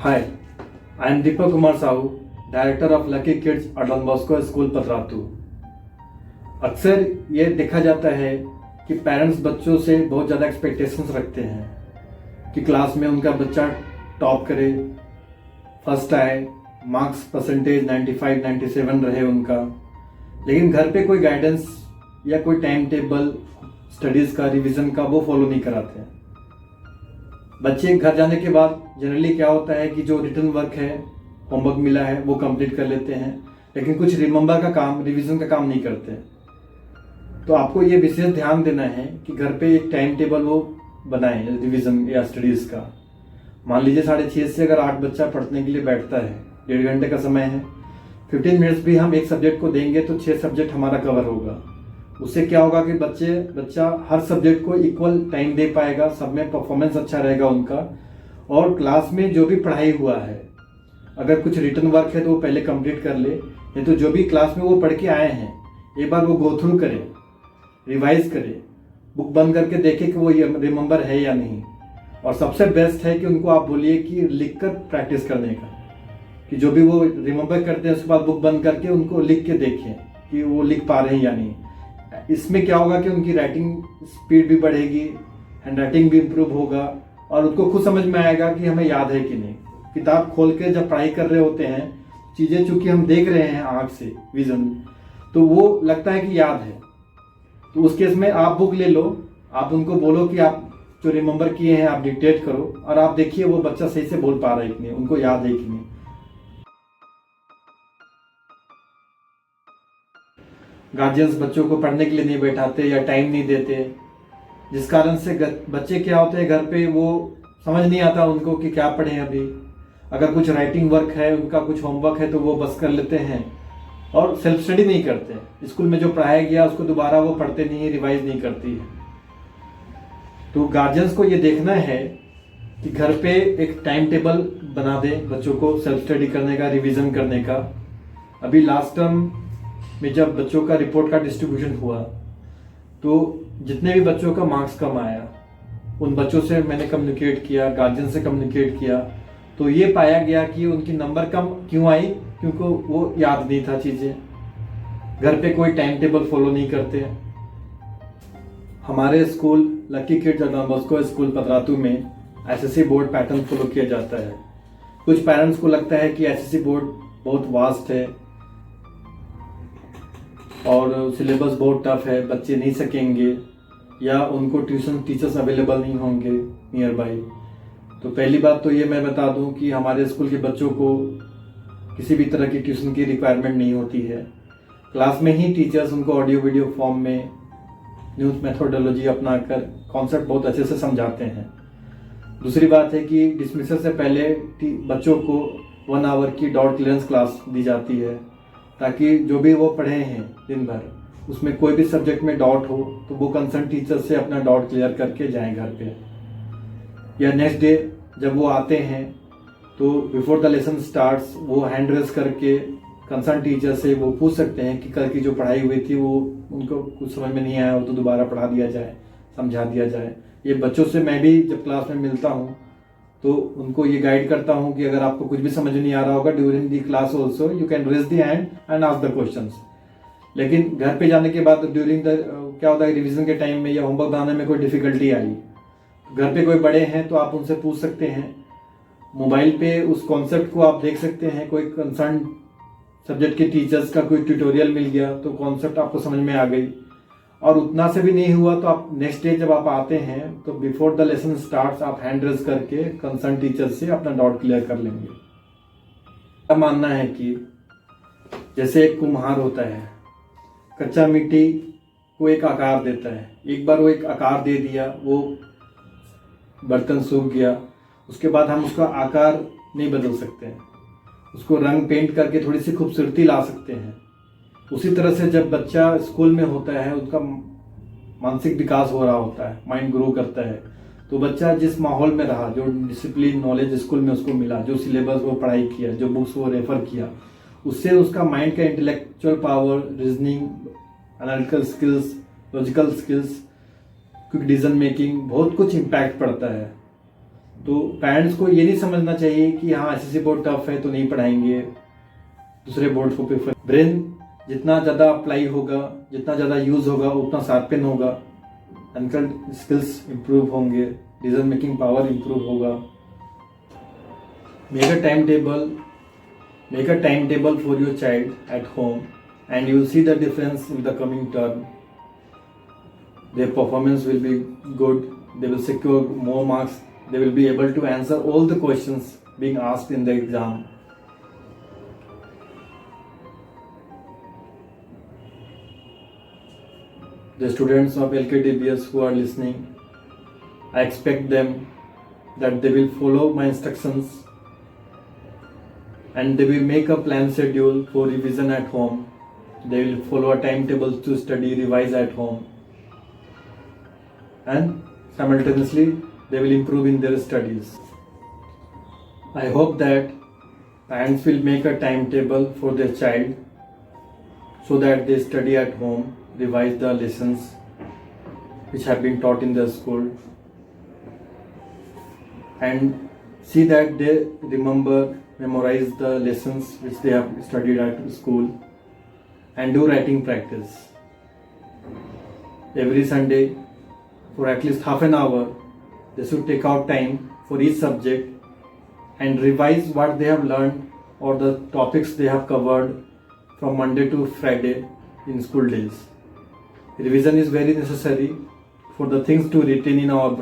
Hi, I am Deepak Kumar Sahu, director of Lucky Kids Don Bosco school Patratu. अक्सर ये देखा जाता है कि पेरेंट्स बच्चों से बहुत ज़्यादा एक्सपेक्टेशंस रखते हैं कि क्लास में उनका बच्चा टॉप करे, फर्स्ट आए, मार्क्स परसेंटेज 95 97 रहे उनका। लेकिन घर पे कोई गाइडेंस या कोई टाइम टेबल स्टडीज़ का, रिवीजन का वो फॉलो नहीं कराते हैं। बच्चे घर जाने के बाद जनरली क्या होता है कि जो रिटर्न वर्क है, होमवर्क मिला है, वो कंप्लीट कर लेते हैं, लेकिन कुछ रिमेंबर का काम, रिवीजन का काम नहीं करते। तो आपको ये विशेष ध्यान देना है कि घर पे एक टाइम टेबल वो बनाएं रिवीजन या स्टडीज़ का। मान लीजिए 6:30 से अगर 8 बच्चा पढ़ने के लिए बैठता है, 1.5 घंटे का समय है, 15 मिनट्स भी हम एक सब्जेक्ट को देंगे तो 6 सब्जेक्ट हमारा कवर होगा। उससे क्या होगा कि बच्चा हर सब्जेक्ट को इक्वल टाइम दे पाएगा, सब में परफॉर्मेंस अच्छा रहेगा उनका। और क्लास में जो भी पढ़ाई हुआ है, अगर कुछ रिटर्न वर्क है तो वो पहले कंप्लीट कर ले, नहीं तो जो भी क्लास में वो पढ़ के आए हैं एक बार वो गो थ्रू करे, रिवाइज करे, बुक बंद करके देखे कि वो रिमेंबर है या नहीं। और सबसे बेस्ट है कि उनको आप बोलिए कि लिख कर प्रैक्टिस करने का, कि जो भी वो रिमेंबर करते हैं उसके बाद बुक बंद करके उनको लिख के देखें कि वो लिख पा रहे हैं या नहीं। इसमें क्या होगा कि उनकी राइटिंग स्पीड भी बढ़ेगी, हैंड राइटिंग भी इम्प्रूव होगा और उनको खुद समझ में आएगा कि हमें याद है कि नहीं। किताब खोल के जब पढ़ाई कर रहे होते हैं, चीज़ें चूंकि हम देख रहे हैं आँख से, विजन, तो वो लगता है कि याद है। तो उस केस में आप बुक ले लो, आप उनको बोलो कि आप जो रिमेंबर किए हैं आप डिक्टेट करो, और आप देखिए वो बच्चा सही से बोल पा रहा है कि नहीं, उनको याद है कि नहीं। गार्जियंस बच्चों को पढ़ने के लिए नहीं बैठाते या टाइम नहीं देते, जिस कारण से बच्चे क्या होते हैं घर पे, वो समझ नहीं आता उनको कि क्या पढ़ें अभी। अगर कुछ राइटिंग वर्क है, उनका कुछ होमवर्क है तो वो बस कर लेते हैं और सेल्फ स्टडी नहीं करते। स्कूल में जो पढ़ाया गया उसको दोबारा वो पढ़ते नहीं है, रिवाइज नहीं करती है। तो गार्जियंस को ये देखना है कि घर पे एक टाइम टेबल बना दें बच्चों को सेल्फ स्टडी करने का, रिवीजन करने का। अभी लास्ट टर्म में जब बच्चों का रिपोर्ट का डिस्ट्रीब्यूशन हुआ तो जितने भी बच्चों का मार्क्स कम आया, उन बच्चों से मैंने कम्युनिकेट किया, गार्जियन से कम्युनिकेट किया, तो ये पाया गया कि उनकी नंबर कम क्यों आई, क्योंकि वो याद नहीं था चीज़ें, घर पे कोई टाइम टेबल फॉलो नहीं करते। हमारे school Lucky Kids Don Bosco school Patratu में एसएससी बोर्ड पैटर्न फॉलो किया जाता है। कुछ पेरेंट्स को लगता है कि एसएससी बोर्ड बहुत वास्ट है और सिलेबस बहुत टफ है, बच्चे नहीं सकेंगे, या उनको ट्यूशन टीचर्स अवेलेबल नहीं होंगे नियर बाई। तो पहली बात तो ये मैं बता दूं कि हमारे स्कूल के बच्चों को किसी भी तरह की ट्यूशन की रिक्वायरमेंट नहीं होती है। क्लास में ही टीचर्स उनको ऑडियो वीडियो फॉर्म में न्यूज़ मेथोडोलॉजी अपनाकर कॉन्सेप्ट बहुत अच्छे से समझाते हैं। दूसरी बात है कि डिसमिसल से पहले बच्चों को 1 आवर की डाउट क्लियरेंस क्लास दी जाती है, ताकि जो भी वो पढ़े हैं दिन भर उसमें कोई भी सब्जेक्ट में डाउट हो तो वो कंसर्न टीचर से अपना डाउट क्लियर करके जाएं घर पे। या नेक्स्ट डे जब वो आते हैं तो बिफोर द लेसन स्टार्ट्स वो हैंड रेज करके कंसर्न टीचर से वो पूछ सकते हैं कि कल की जो पढ़ाई हुई थी वो उनको कुछ समझ में नहीं आया हो तो दोबारा पढ़ा दिया जाए, समझा दिया जाए। ये बच्चों से मैं भी जब क्लास में मिलता हूँ तो उनको ये गाइड करता हूँ कि अगर आपको कुछ भी समझ नहीं आ रहा होगा during the class also you can raise the hand and ask the questions. लेकिन घर पे जाने के बाद ड्यूरिंग द क्या होता है, रिवीजन के टाइम में या होमवर्क बनाने में कोई डिफिकल्टी आई, घर पे कोई बड़े हैं तो आप उनसे पूछ सकते हैं। मोबाइल पे उस कॉन्सेप्ट को आप देख सकते हैं, कोई कंसर्न सब्जेक्ट के टीचर्स का कोई ट्यूटोरियल मिल गया तो कॉन्सेप्ट आपको समझ में आ गई। और उतना से भी नहीं हुआ तो आप नेक्स्ट डे जब आप आते हैं तो बिफोर द लेसन स्टार्ट्स आप हैंड रेज करके कंसर्न टीचर से अपना डाउट क्लियर कर लेंगे। मेरा मानना है कि जैसे एक कुम्हार होता है, कच्चा मिट्टी को एक आकार देता है, एक बार वो एक आकार दे दिया, वो बर्तन सूख गया, उसके बाद हम उसका आकार नहीं बदल सकते हैं, उसको रंग पेंट करके थोड़ी सी खूबसूरती ला सकते हैं। उसी तरह से जब बच्चा स्कूल में होता है, उसका मानसिक विकास हो रहा होता है, माइंड ग्रो करता है, तो बच्चा जिस माहौल में रहा, जो डिसिप्लिन नॉलेज स्कूल में उसको मिला, जो सिलेबस वो पढ़ाई किया, जो बुक्स वो रेफर किया, उससे उसका माइंड का intellectual power, reasoning, analytical skills, logical skills, quick decision making, बहुत कुछ इम्पैक्ट पड़ता है। तो पेरेंट्स को ये नहीं समझना चाहिए कि हाँ एसएससी बोर्ड टफ है तो नहीं पढ़ाएंगे, दूसरे बोर्ड को प्रेफर। ब्रेन जितना ज़्यादा अप्लाई होगा, जितना ज़्यादा यूज़ होगा, उतना शार्पन होगा, एनकल स्किल्स इम्प्रूव होंगे, डिसीजन मेकिंग पावर इम्प्रूव होगा। Make a time table for your child at home and you will see the difference in the coming term. Their performance will be good, they will secure more marks, they will be able to answer all the questions being asked in the exam. The students of LKTBS who are listening, I expect them that they will follow my instructions and they will make a planned schedule for revision at home. They will follow a timetable to study, revise at home, and simultaneously they will improve in their studies. I hope that parents will make a timetable for their child so that they study at home, revise the lessons which have been taught in the school, and see that they memorize the lessons which they have studied at school, and do writing practice. Every Sunday for at least half an hour they should take out time for each subject and revise what they have learned or the topics they have covered from Monday to Friday in school days. Revision is very necessary for the things to retain in our brain.